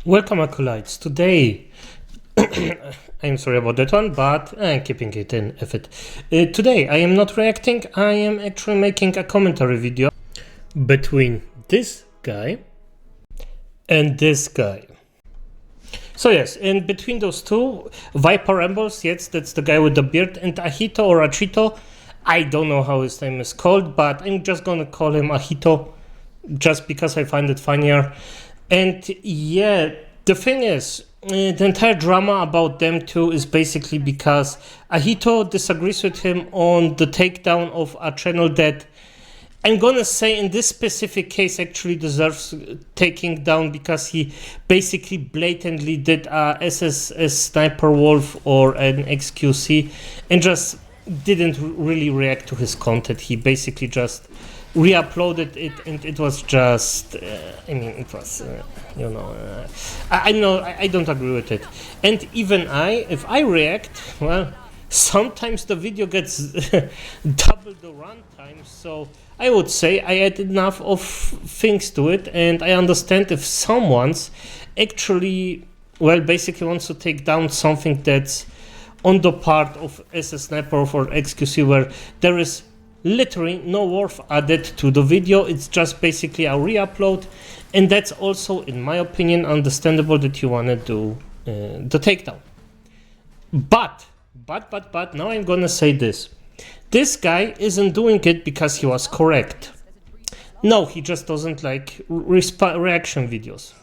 Welcome, acolytes. Today, I'm sorry about that one, but I'm keeping it in effort. Today, I am not reacting, I am actually making a commentary video between this guy and this guy. So yes, in between those two, Rambles, yes, that's the guy with the beard, and Acheeto or Acheeto, I don't know how his name is called, but I'm just gonna call him Acheeto, just because I find it funnier. And yeah, the thing is, the entire drama about them two is basically because Acheeto disagrees with him on the takedown of a channel that I'm gonna say in this specific case actually deserves taking down, because he basically blatantly did a SSS Sniper Wolf or an XQC and just didn't really react to his content. He basically just re-uploaded it, and it was just it was I don't agree with it. And even if I react, well, sometimes the video gets double the runtime, so I would say I add enough of things to it, and I understand if someone's actually, well, basically wants to take down something that's on the part of SS Sniper for XQC, where there is literally no worth added to the video. It's just basically a re-upload, and that's also, in my opinion, understandable that you want to do the takedown. But now I'm gonna say this. This guy isn't doing it because he was correct. No, he just doesn't like reaction videos.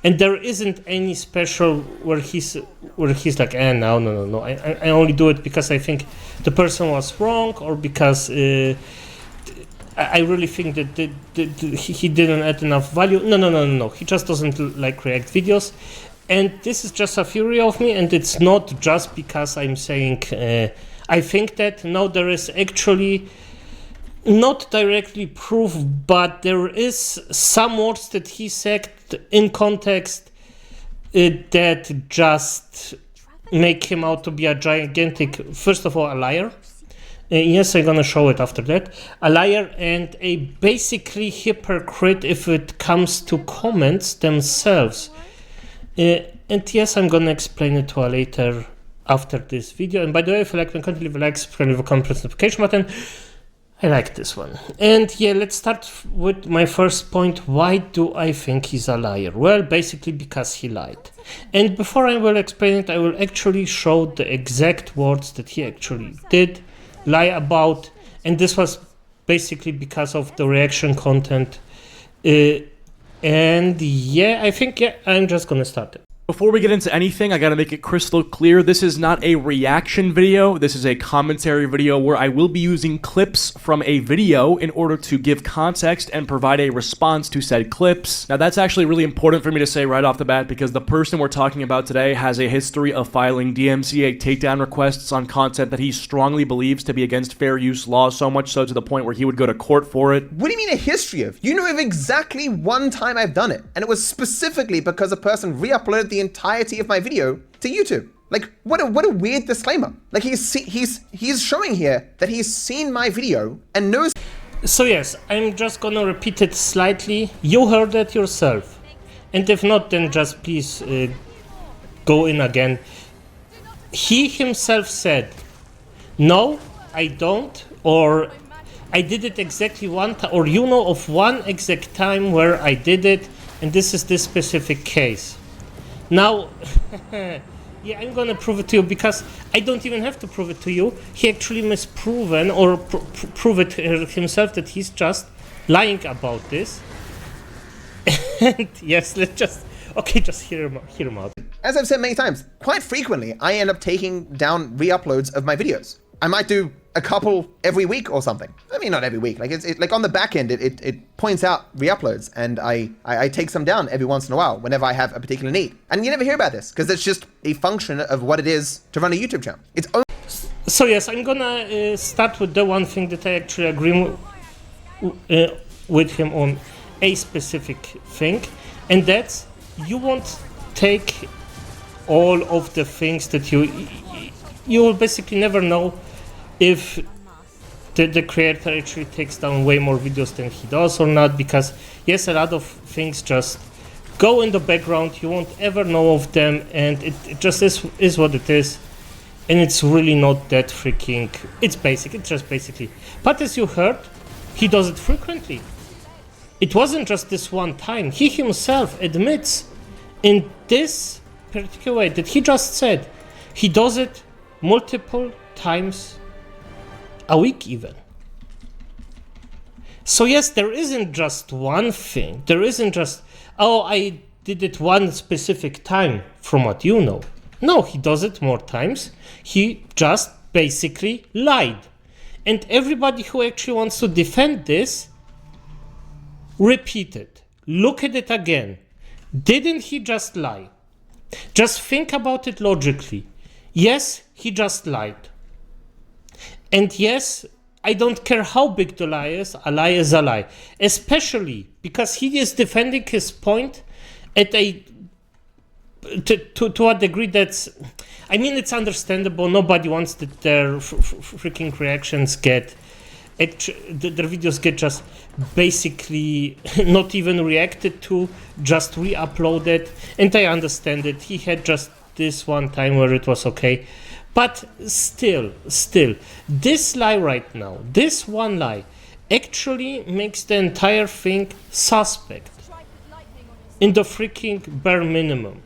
And there isn't any special where he's like, no. I only do it because I think the person was wrong, or because I really think that he didn't add enough value. No. He just doesn't like react videos. And this is just a theory of me, and it's not just because I'm saying I think that. No, there is actually not directly proof, but there is some words that he said in context that just make him out to be a gigantic, first of all, a liar. Yes, I'm gonna show it after that. A liar and a basically hypocrite if it comes to comments themselves. And yes, I'm gonna explain it to you later after this video. And by the way, if you like my content, leave a like, subscribe, leave a comment, press the notification button. I like this one. And yeah, let's start with my first point. Why do I think he's a liar? Well, basically because he lied. And before I will explain it, I will actually show the exact words that he actually did lie about. And this was basically because of the reaction content. And yeah, I think, I'm just gonna start it. Before we get into anything, I gotta make it crystal clear, this is not a reaction video, this is a commentary video where I will be using clips from a video in order to give context and provide a response to said clips. Now that's actually really important for me to say right off the bat, because the person we're talking about today has a history of filing DMCA takedown requests on content that he strongly believes to be against fair use law, so much so to the point where he would go to court for it. What do you mean a history of? You know of exactly one time I've done it, and it was specifically because a person re-uploaded the entirety of my video to YouTube. Like, what a weird disclaimer. Like, he's showing here that he's seen my video and knows. So yes, I'm just gonna repeat it slightly. You heard it yourself, and if not, then just please go in again. He himself said, no, I don't, or I did it exactly one time, or you know of one exact time where I did it, and this is this specific case. Now, yeah, I'm gonna prove it to you, because I don't even have to prove it to you. He actually misproven or prove it himself that he's just lying about this. And yes, let's just hear him out. As I've said many times, quite frequently, I end up taking down re-uploads of my videos. I might do a couple every week or something. I mean, not every week. Like it's like on the back end, it points out re-uploads, and I take some down every once in a while whenever I have a particular need. And you never hear about this because it's just a function of what it is to run a YouTube channel. It's only. So yes, I'm gonna start with the one thing that I actually agree with him on, a specific thing, and that's you won't take all of the things that you will basically never know if the creator actually takes down way more videos than he does or not, because yes, a lot of things just go in the background, you won't ever know of them, and it just is what it is. And it's really not that freaking, it's basic, it's just basically. But as you heard, he does it frequently. It wasn't just this one time. He himself admits in this particular way that he just said, he does it multiple times a week even. So yes, there isn't just one thing. There isn't just, oh, I did it one specific time from what you know. No, he does it more times. He just basically lied. And everybody who actually wants to defend this, repeat it. Look at it again. Didn't he just lie? Just think about it logically. Yes, he just lied. And yes, I don't care how big the lie is a lie is a lie. Especially because he is defending his point at a to a degree that's, I mean, it's understandable. Nobody wants that their freaking reactions get, their videos get just basically not even reacted to, just re-uploaded. And I understand it. He had just this one time where it was okay. But still, this lie right now, this one lie, actually makes the entire thing suspect in the freaking bare minimum.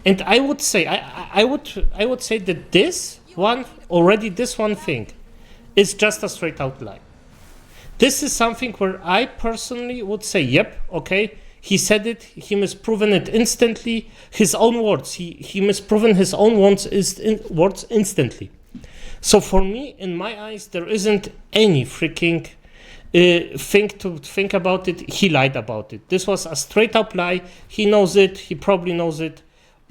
And I would say, I would say that this one thing is just a straight out lie. This is something where I personally would say, yep, okay, he said it, he misproven it instantly, his own words, he misproven his own words instantly. So for me, in my eyes, there isn't any freaking thing to think about it. He lied about it. This was a straight up lie. He knows it, he probably knows it.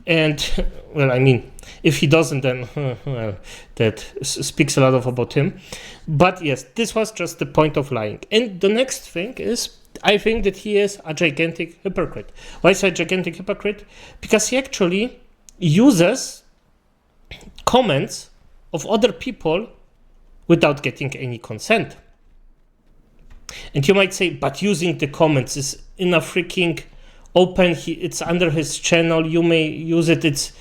And, well, I mean, if he doesn't, then, well, that speaks a lot about him. But yes, this was just the point of lying. And the next thing is, I think that he is a gigantic hypocrite. Why is he a gigantic hypocrite? Because he actually uses comments of other people without getting any consent. And you might say, but using the comments is in a freaking open, it's under his channel, you may use it, it's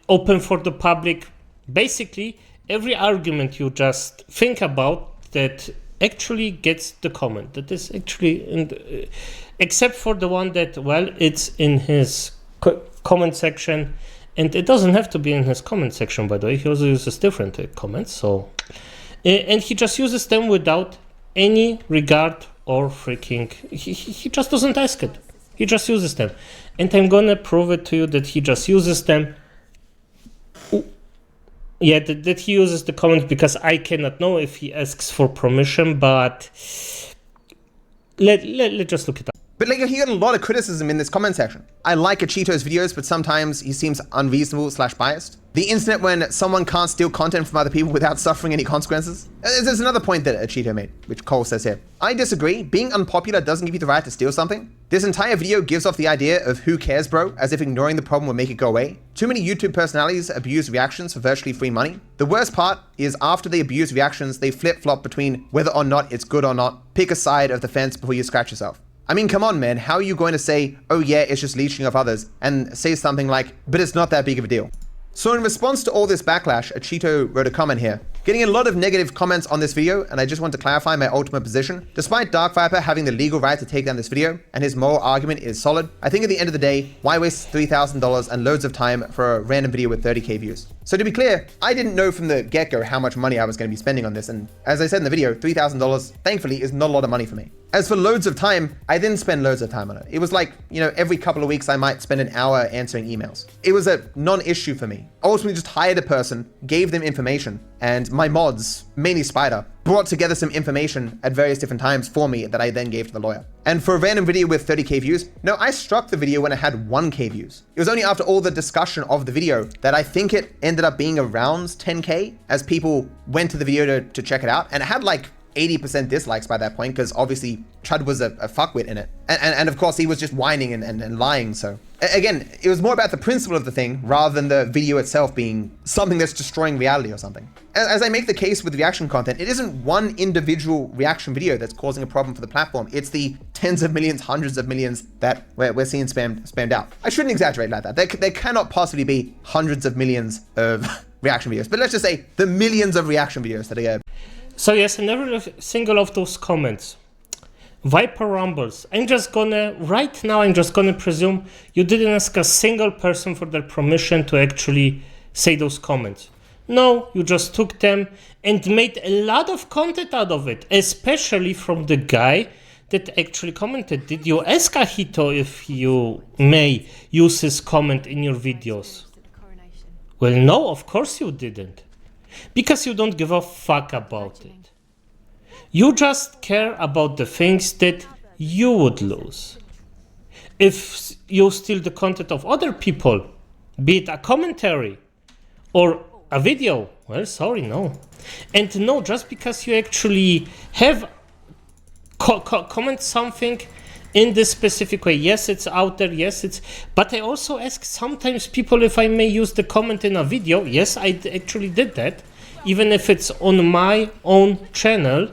open for the public. Basically, every argument you just think about that actually gets the comment, that is actually, except for the one that, well, it's in his comment section, and it doesn't have to be in his comment section, by the way. He also uses different comments, so, and he just uses them without any regard or freaking, he just doesn't ask it. He just uses them. And I'm gonna prove it to you that he just uses them. Yeah, that he uses the comment, because I cannot know if he asks for permission, but let's just look it up. But like, he got a lot of criticism in this comment section. I like Acheeto's videos, but sometimes he seems unreasonable / biased. The incident when someone can't steal content from other people without suffering any consequences. There's another point that Acheeto made, which Cole says here. I disagree. Being unpopular doesn't give you the right to steal something. This entire video gives off the idea of who cares, bro, as if ignoring the problem will make it go away. Too many YouTube personalities abuse reactions for virtually free money. The worst part is after they abuse reactions, they flip-flop between whether or not it's good or not. Pick a side of the fence before you scratch yourself. I mean, come on, man. How are you going to say, oh yeah, it's just leeching off others, and say something like, but it's not that big of a deal? So in response to all this backlash, Acheeto wrote a comment here. Getting a lot of negative comments on this video, and I just want to clarify my ultimate position. Despite Dark Viper having the legal right to take down this video, and his moral argument is solid, I think at the end of the day, why waste $3,000 and loads of time for a random video with 30k views? So to be clear, I didn't know from the get-go how much money I was going to be spending on this, and as I said in the video, $3,000, thankfully, is not a lot of money for me. As for loads of time, I didn't spend loads of time on it. It was like, you know, every couple of weeks I might spend an hour answering emails. It was a non-issue for me. I ultimately just hired a person, gave them information, and my mods, mainly Spider, brought together some information at various different times for me that I then gave to the lawyer. And for a random video with 30k views, no, I struck the video when it had 1k views. It was only after all the discussion of the video that I think it ended up being around 10k as people went to the video to check it out. And it had like 80% dislikes by that point, because obviously Chud was a fuckwit in it. And of course he was just whining and lying. So again, it was more about the principle of the thing rather than the video itself being something that's destroying reality or something. As I make the case with reaction content, it isn't one individual reaction video that's causing a problem for the platform. It's the tens of millions, hundreds of millions that we're seeing spammed out. I shouldn't exaggerate like that. There cannot possibly be hundreds of millions of reaction videos, but let's just say the millions of reaction videos that are. So yes, in every single of those comments, Viper Rambles, right now I'm just gonna presume you didn't ask a single person for their permission to actually say those comments. No, you just took them and made a lot of content out of it, especially from the guy that actually commented. Did you ask Acheeto if you may use his comment in your videos? Well, no, of course you didn't. Because you don't give a fuck about it. You just care about the things that you would lose. If you steal the content of other people, be it a commentary or a video, well, sorry, no. And no, just because you actually have comment something in this specific way, yes, it's out there, yes, it's, but I also ask sometimes people if I may use the comment in a video. Yes, I actually did that. Even if it's on my own channel,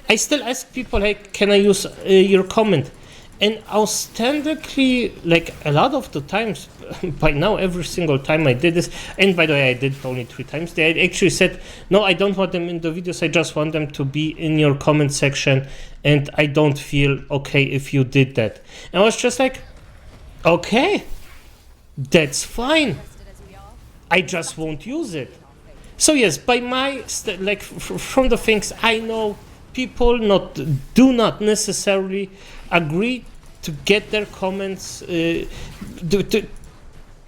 I still ask people, hey, can I use your comment? And outstandingly, like a lot of the times, by now every single time I did this, and by the way, I did it only 3 times, they actually said, no, I don't want them in the videos, I just want them to be in your comment section, and I don't feel okay if you did that. And I was just like, okay, that's fine. I just won't use it. So yes, by my, from the things I know, people do not necessarily agree to get their comments, that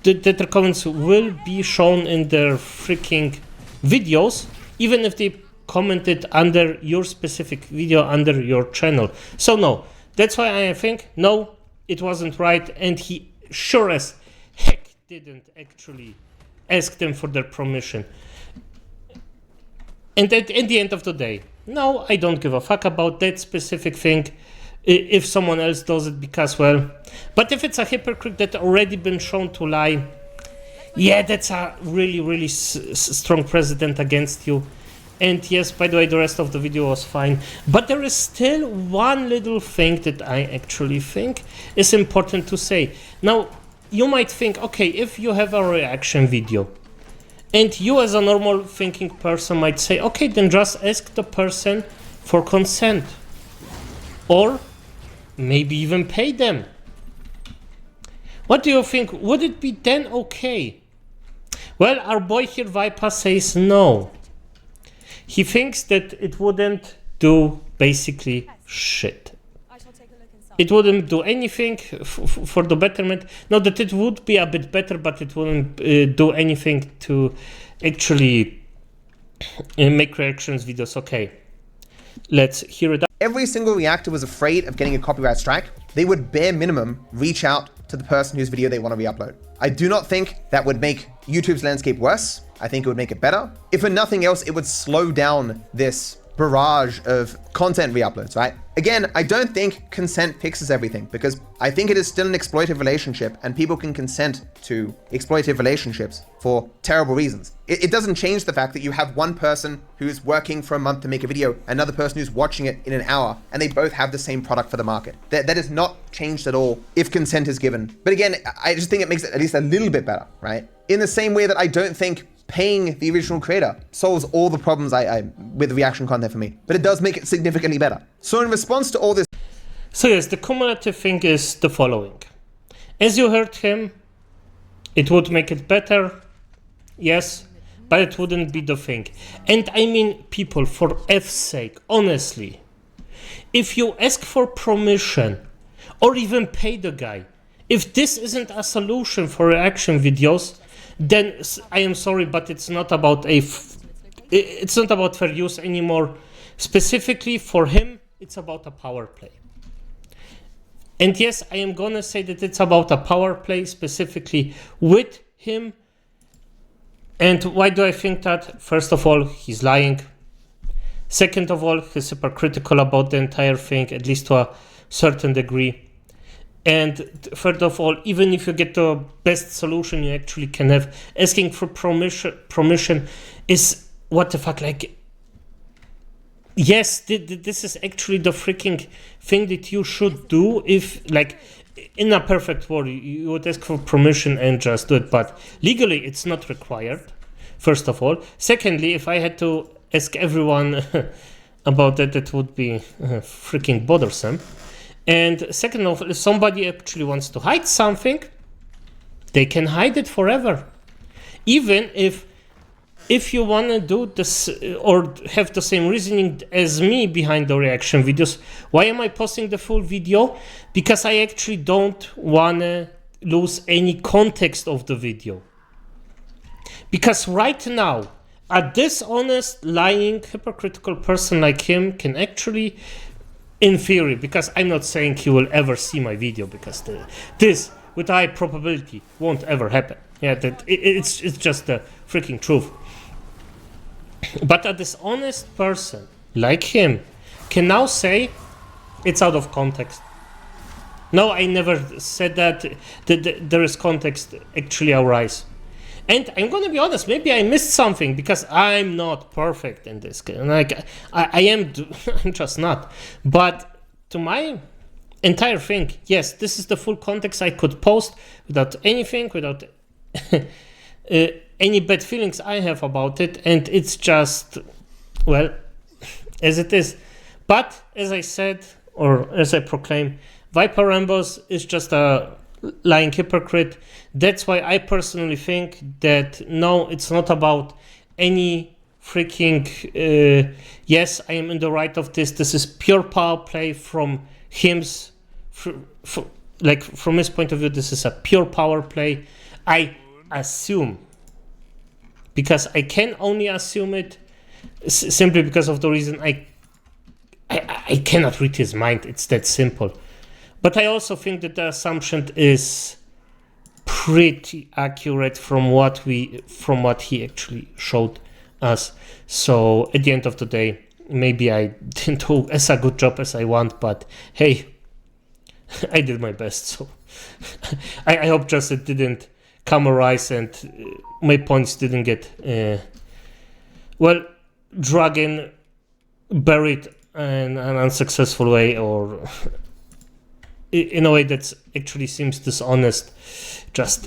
their comments will be shown in their freaking videos, even if they commented under your specific video, under your channel. So no, that's why I think, no, it wasn't right, and he sure as heck didn't actually ask them for their permission. And at the end of the day, no, I don't give a fuck about that specific thing if someone else does it, because, well, but if it's a hypocrite that already been shown to lie, yeah, that's a really, really strong precedent against you. And yes, by the way, the rest of the video was fine. But there is still one little thing that I actually think is important to say. Now, you might think, okay, if you have a reaction video, and you as a normal thinking person might say, okay, then just ask the person for consent. Or maybe even pay them. What do you think? Would it be then okay? Well, our boy here, Viper, says no. He thinks that it wouldn't do basically shit. It wouldn't do anything for the betterment. Not that it would be a bit better, but it wouldn't do anything to actually make reactions videos. Okay, let's hear it out. Every single reactor was afraid of getting a copyright strike. They would bare minimum reach out to the person whose video they want to re-upload. I do not think that would make YouTube's landscape worse. I think it would make it better. If for nothing else, it would slow down this barrage of content re-uploads, right? Again, I don't think consent fixes everything, because I think it is still an exploitative relationship, and people can consent to exploitative relationships for terrible reasons. It doesn't change the fact that you have one person who's working for a month to make a video, another person who's watching it in an hour, and they both have the same product for the market. That is not changed at all if consent is given. But again, I just think it makes it at least a little bit better, right? In the same way that I don't think paying the original creator solves all the problems with reaction content for me, but it does make it significantly better. So in response to all this... So yes, the cumulative thing is the following. As you heard him, it would make it better, yes, but it wouldn't be the thing. And I mean, people, for F's sake, honestly, if you ask for permission or even pay the guy, if this isn't a solution for reaction videos, then I am sorry, but it's not about it's not about fair use anymore. Specifically for him, it's about a power play. And yes, I am gonna say that it's about a power play specifically with him. And why do I think that? First of all, he's lying. Second of all, he's hypocritical about the entire thing, at least to a certain degree. And third of all, even if you get the best solution you actually can have, asking for permission is what the fuck, like, yes, this is actually the freaking thing that you should do if, like, in a perfect world, you would ask for permission and just do it, but legally it's not required, first of all. Secondly, if I had to ask everyone about that, it would be freaking bothersome. And second of all, if somebody actually wants to hide something, they can hide it forever. Even if you want to do this or have the same reasoning as me behind the reaction videos, why am I posting the full video? Because I actually don't want to lose any context of the video. Because right now, a dishonest, lying, hypocritical person like him can actually, in theory, because I'm not saying he will ever see my video, because this, with high probability, won't ever happen. Yeah, it's just the freaking truth. But a dishonest person like him can now say it's out of context. No, I never said that there is context actually arise. And I'm gonna be honest, maybe I missed something because I'm not perfect in this game. Like I am, I'm just not. But to my entire thing, yes, this is the full context I could post without anything, without any bad feelings I have about it, and it's just, well, as it is. But as I said, or as I proclaim, Viper Rambles is just a lying hypocrite. That's why I personally think that no, it's not about any freaking yes, I am in the right of this. This is pure power play from him's, like from his point of view. This is a pure power play. I assume, because I can only assume it simply because of the reason I cannot read his mind. It's that simple. But I also think that the assumption is pretty accurate from what he actually showed us. So at the end of the day, maybe I didn't do as a good job as I want, but hey, I did my best. So I hope just it didn't come arise and my points didn't get dragged, buried in an unsuccessful way, or in a way that actually seems dishonest.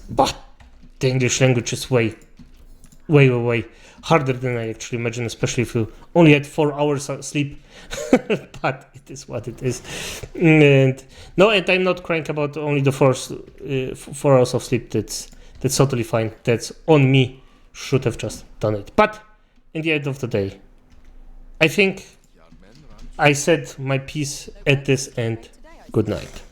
But the English language is way harder than I actually imagine, especially if you only had 4 hours of sleep. But it is what it is. And I'm not crying about only the 4 hours of sleep. That's totally fine. That's on me. Should have just done it. But in the end of the day, I think I said my piece at this end. Good night.